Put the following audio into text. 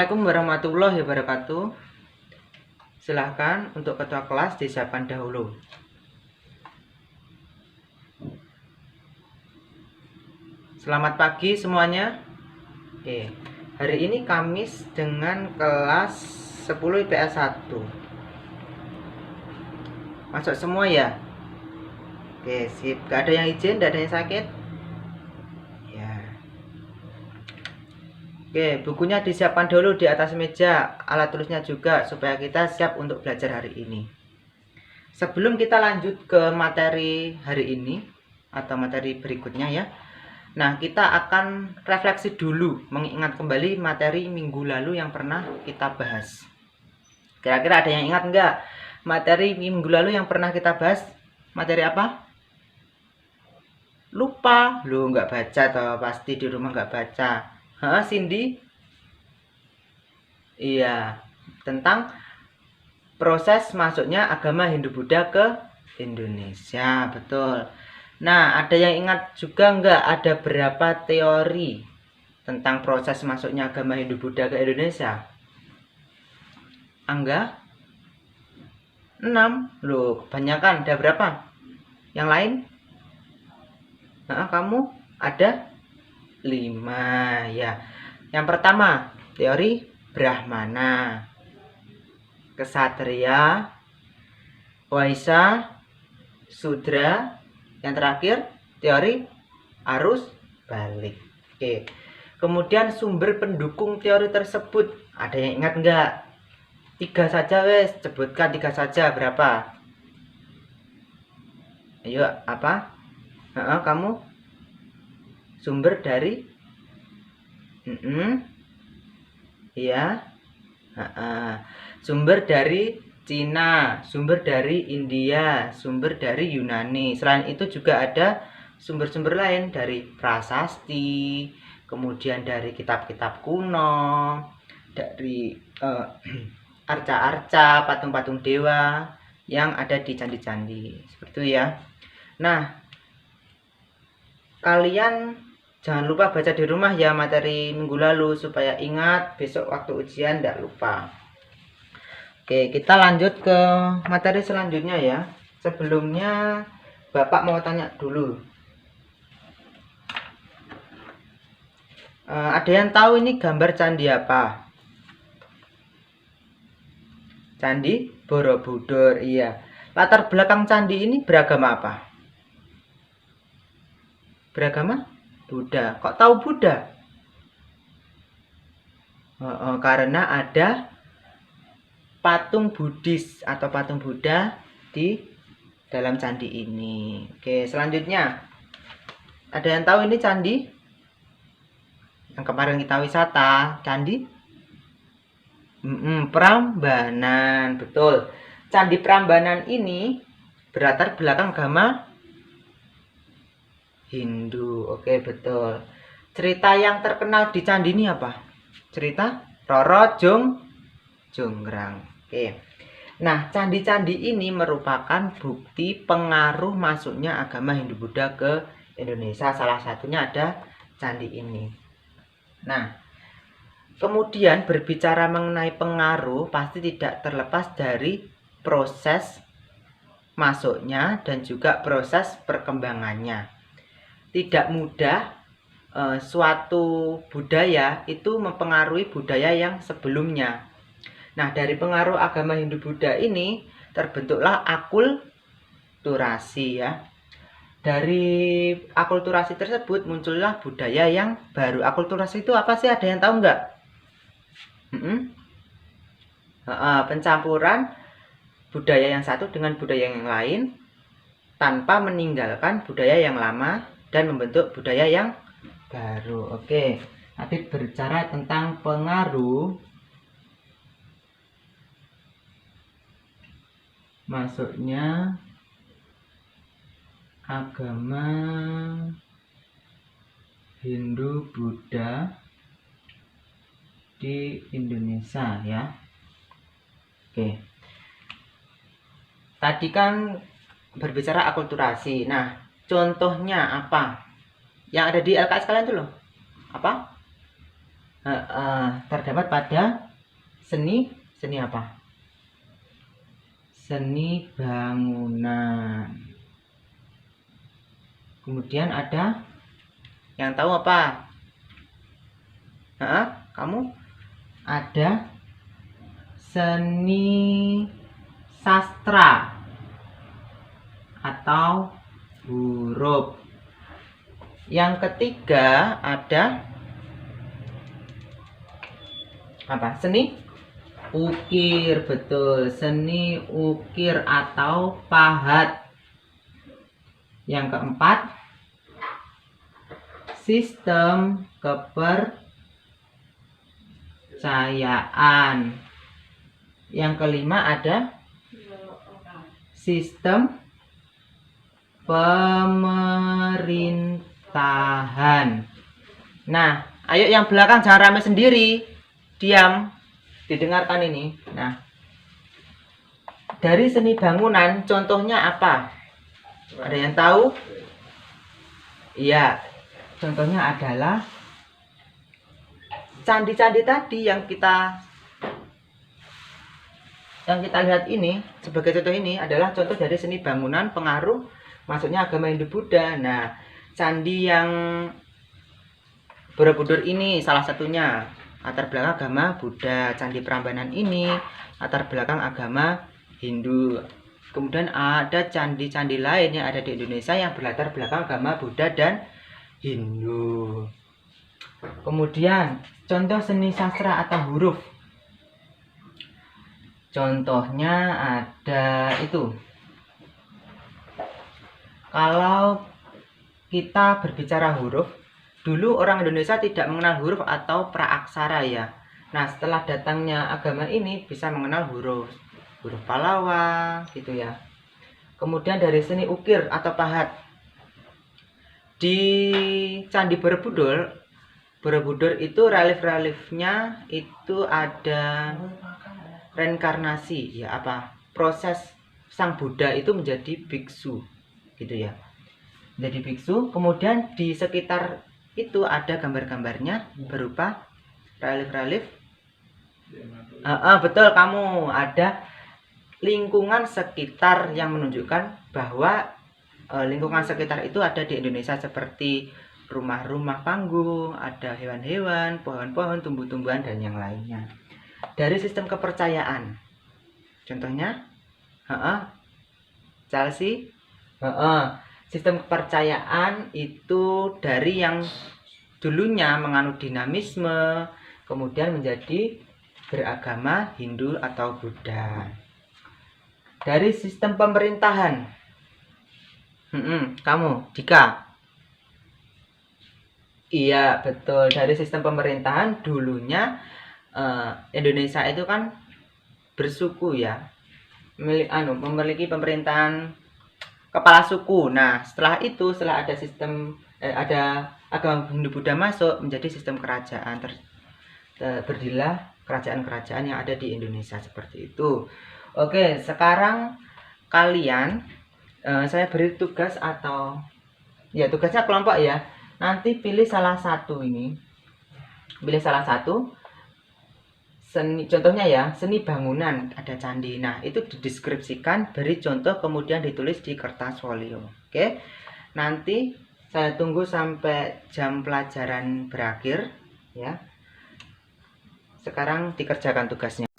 Assalamualaikum warahmatullahi wabarakatuh. Silahkan untuk ketua kelas disiapkan dahulu. Selamat pagi semuanya. Oke, hari ini Kamis dengan kelas 10 IPS 1. Masuk semua ya? Oke, sip. Gak ada yang izin, gak ada yang sakit? Ya. Oke, bukunya disiapkan dulu di atas meja, alat tulisnya juga, supaya kita siap untuk belajar hari ini. Sebelum kita lanjut ke materi hari ini atau materi berikutnya ya, nah kita akan refleksi dulu, mengingat kembali materi minggu lalu yang pernah kita bahas. Kira-kira ada yang ingat enggak materi minggu lalu yang pernah kita bahas? Materi apa? Lupa, lu nggak baca atau pasti di rumah nggak baca. Hah, Cindy? Iya, tentang proses masuknya agama Hindu-Buddha ke Indonesia, betul. Nah, ada yang ingat juga nggak ada berapa teori tentang proses masuknya agama Hindu-Buddha ke Indonesia? Angga? 6. Loh, kebanyakan. Ada berapa? Yang lain? Nah, kamu ada 5 ya. Yang pertama, teori Brahmana, Ksatria, Waisya, Sudra. Yang terakhir, teori arus balik. Oke. Kemudian sumber pendukung teori tersebut. Ada yang ingat nggak? 3 saja wes. Sebutkan 3 saja. Berapa? Ayo, apa? Kamu? Sumber dari? Iya. Sumber dari Cina, sumber dari India, sumber dari Yunani. Selain itu juga ada sumber-sumber lain dari prasasti, kemudian dari kitab-kitab kuno, dari arca-arca, patung-patung dewa yang ada di candi-candi. Seperti itu ya. Nah, kalian jangan lupa baca di rumah ya materi minggu lalu supaya ingat besok waktu ujian tidak lupa. Oke, kita lanjut ke materi selanjutnya ya. Sebelumnya Bapak mau tanya dulu. Ada yang tahu ini gambar candi apa? Candi Borobudur, iya. Latar belakang candi ini beragama apa? Beragama Buddha. Kok tahu Buddha? Karena ada patung Buddhis atau patung Buddha di dalam candi ini. Oke, selanjutnya ada yang tahu ini candi yang kemarin kita wisata, candi Prambanan, betul. Candi Prambanan ini berlatar belakang agama Hindu. Oke, betul. Cerita yang terkenal di candi ini apa? Cerita Roro Jonggrang. Oke. Nah, candi-candi ini merupakan bukti pengaruh masuknya agama Hindu-Buddha ke Indonesia. Salah satunya ada candi ini. Nah, kemudian berbicara mengenai pengaruh pasti tidak terlepas dari proses masuknya dan juga proses perkembangannya. Tidak mudah suatu budaya itu mempengaruhi budaya yang sebelumnya. Nah, dari pengaruh agama Hindu-Buddha ini terbentuklah akulturasi ya. Dari akulturasi tersebut muncullah budaya yang baru. Akulturasi itu apa sih? Ada yang tahu nggak? Pencampuran budaya yang satu dengan budaya yang lain tanpa meninggalkan budaya yang lama dan membentuk budaya yang baru. Oke, tadi berbicara tentang pengaruh masuknya agama Hindu-Buddha di Indonesia ya. Oke. Tadi kan berbicara akulturasi. Nah, contohnya apa? Yang ada di LKS kalian itu loh. Apa? terdapat pada seni apa? Seni bangunan. Kemudian ada yang tahu apa? Kamu? Ada seni sastra atau huruf. Yang ketiga ada apa? Seni ukir. Betul, seni ukir atau pahat. Yang keempat, sistem kepercayaan. Yang kelima ada sistem pemerintahan. Nah, ayo yang belakang jangan rame sendiri, diam, didengarkan ini. Nah, dari seni bangunan contohnya apa? Ada yang tahu? Iya, contohnya adalah candi-candi tadi yang kita lihat ini. Sebagai contoh, ini adalah contoh dari seni bangunan pengaruh masuknya agama Hindu Buddha. Nah, candi yang Borobudur ini salah satunya latar belakang agama Buddha. Candi Prambanan ini latar belakang agama Hindu. Kemudian ada candi-candi lain yang ada di Indonesia yang berlatar belakang agama Buddha dan Hindu. Kemudian contoh seni sastra atau huruf. Contohnya ada itu. Kalau kita berbicara huruf, dulu orang Indonesia tidak mengenal huruf atau praaksara ya. Nah, setelah datangnya agama ini bisa mengenal huruf Pallawa gitu ya. Kemudian dari seni ukir atau pahat. Di Candi Borobudur itu relief-reliefnya itu ada reinkarnasi ya, apa? Proses Sang Buddha itu menjadi biksu gitu ya. Jadi biksu, kemudian di sekitar itu ada gambar-gambarnya berupa relief-relief. Betul, kamu ada lingkungan sekitar yang menunjukkan bahwa lingkungan sekitar itu ada di Indonesia, seperti rumah-rumah panggung, ada hewan-hewan, pohon-pohon, tumbuh-tumbuhan dan yang lainnya. Dari sistem kepercayaan, contohnya Chelsea. Sistem kepercayaan itu dari yang dulunya menganut dinamisme, kemudian menjadi beragama Hindu atau Buddha. Dari sistem pemerintahan, kamu, Dika? Iya, betul. Dari sistem pemerintahan dulunya Indonesia itu kan bersuku ya, memiliki pemerintahan kepala suku. Nah, setelah itu, setelah ada sistem ada agama Hindu Buddha masuk, menjadi sistem kerajaan, berdirilah kerajaan-kerajaan yang ada di Indonesia seperti itu. Oke, sekarang kalian saya beri tugas, atau ya tugasnya kelompok ya. Nanti pilih salah satu ini. Pilih salah satu seni, contohnya ya, seni bangunan, ada candi. Nah, itu dideskripsikan, beri contoh, kemudian ditulis di kertas folio. Oke. Nanti saya tunggu sampai jam pelajaran berakhir ya. Sekarang dikerjakan tugasnya.